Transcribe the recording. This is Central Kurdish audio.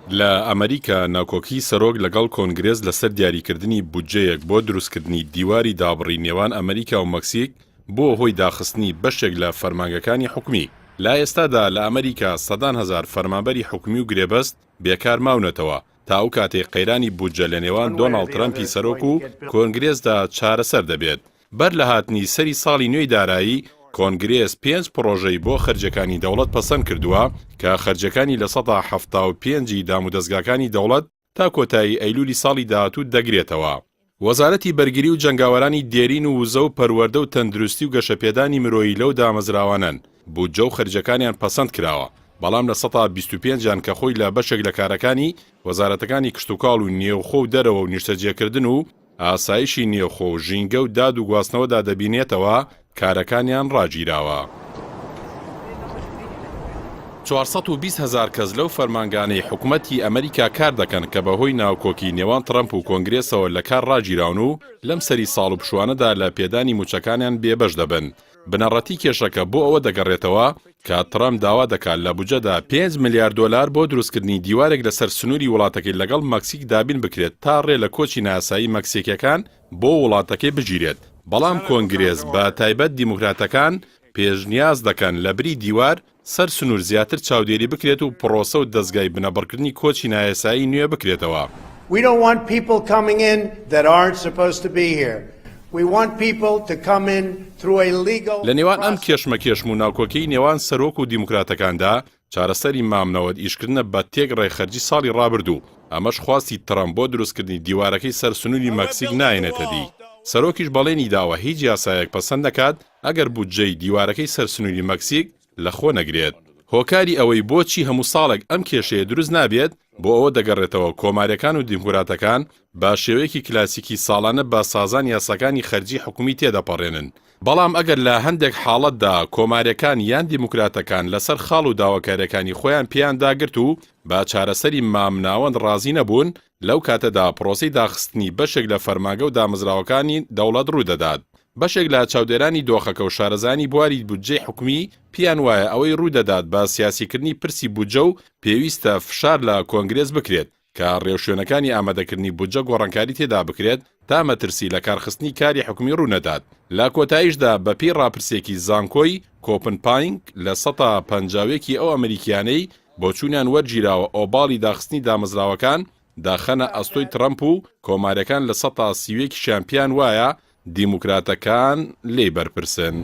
لە ئەمریکا ناوکۆکی سەرۆک لەگەڵ کۆنگرێز لەسەر دیاریکردنی بودجەیەک بۆ دروستکردنی دیواری دابڕی نێوان ئەمریکا و مەکسیک بۆ هۆی داخستنی بەشێک لە فەرمانگەکانی حکومی. لا ئێستادا لە ئەمریکا سەدان هەزار فەرمانبەری حکومی و گرێبەست بێکار ماونەتەوە تا ئەو کاتێک قەیرانی بودجە لە نێوان دۆناڵد ترەمپی سەرۆک و کۆنگرێزدا چارەسەر دەبێت. بەر لە هاتنی سەری ساڵی نوێی دارایی کۆنگرێز 5 پرۆژەی بۆ خەرجەکانی دەوڵەت پەسەند کردووە کە خەرجەکانی لە 175 دام و دەستگاکانی دەوڵەت تا کۆتایی ئەیلولی ساڵی داهاتوو دەگرێتەوە. وەزارەتی بەرگری و جەنگاوەرانی دێرین و وزە و پەروەردە و تەندروستی و گەشەپێدانی مرۆیی لەو دامەزراوانن بودجە و خەرجەکانیان پەسەند کراوە، بەڵام لە 125 کە خۆی لە بەشێک لە کارەکانی وەزارەتەکانی کشتتوکاڵ و نێوخۆ و دەرەوە و نیشتەجێکردن و ئاسایشی نێوخۆ و ژینگە و داد و گواستنەوەدا دەبینێتەوە کارەکانیان ڕاگیراوە. 420,000 کەس لەو فەرمانگانەی حکوومەتی ئەمریکا کار دەکەن کە بەهۆی ناوکۆکی نێوان ترەمپ و کۆنگرێسەوە لە کار ڕاگیراون و لەم سەری ساڵ و پشوانەدا لە پێدانی موچەکانیان بێبەش دەبن. بنەڕەتی کێشەکە بۆ ئەوە دەگەڕێتەوە کە ترەمپ داوا دەکات لە بودجەدا 5 ملیارد دۆلار بۆ دروستکردنی دیوارێک لەسەر سنووری وڵاتەکەی لەگەڵ مەکسیک دابین بکرێت تا ڕێ لە کۆچی ناسایی مەکسیکیەکان بۆ وڵاتەکەی بگیرێت. بەڵام کۆنگرێز بە تایبەت دیموکراتەکان پێشنیاز دەکەن لە بری دیوار سەر سنوور زیاتر چاودێری بکرێت و پرۆسە و دەستگای بنەبڕکردنی کۆچی نایاسایی نوێ بکرێتەوە. We don't want people coming in that aren't supposed to be here. We want people to come in through a legal لە نێوان ئەم کێشمە و ناوکۆکەی نێوان سەرۆک و دیموکراتەکاندا چارەسەری مامنەوەت ئیشکردنە بە تێک ڕێخەرجی ساڵی ڕابردوو. ئەمەش خواستی ترەمپ بۆ دروستکردنی دیوارەکەی سەر سنووری مەکسیک نایەنێتە دی. سەرۆکیش بەڵێنی داوە هیچ یاسایەک پەسەند دەکات ئەگەر بودجەی دیوارەکەی سەر سنووری مەکسیک لەخۆ نەگرێت. هۆکاری ئەوەی بۆچی هەموو ساڵێک ئەم کێشەیە دروست نابێت بۆ ئەوە دەگەڕێتەوە کۆماریەکان و دیموکراتەکان با شێوەیەکی کلاسیکی ساڵانە بە سازان یاساکانی خەرجی حکومی تێدەپەڕێنن. بەڵام ئەگەر لە هەندێک حاڵەتدا کۆماریەکان یان دیموکراتەکان لەسەر خاڵ و داواکاریەکانی خۆیان پێیان داگرت و با چارەسەری مامناوەند ڕازی نەبوون، لەو کاتەدا پرۆسەی داخستنی بەشێک لە فەرمانگە و دامەزراوەکانی دەوڵەت ڕوودەدات. بەشێک لە چاودێرانی دۆخەکە و شارەزانی بواری بودجەی حکومی پیان وایە ئەوەی ڕوودەدات بە سیاسیکردنی پرسی بودجە و پێویستە فشار لە کۆنگرێز بکرێت کە ڕێوشوێنەکانی ئامادەکردنی بودجە گۆڕانکاری تێدا بکرێت تا مەترسی لە کارخستنی کاری حکومی ڕوونەدات. لە کۆتاییشدا بەپێی ڕاپرسێکی زانکۆی کۆپنپاینگ لە 150 ئەو ئەمریکیانەی بۆ چوونیان وەرگیراوە ئۆباڵی داخستنی دامەزراوەکان داخەنە ئەستۆی ترەمپ و کۆماریەکان لە 130 شیان پیان وایە دیموکراتەکان لێ بەرپرسن.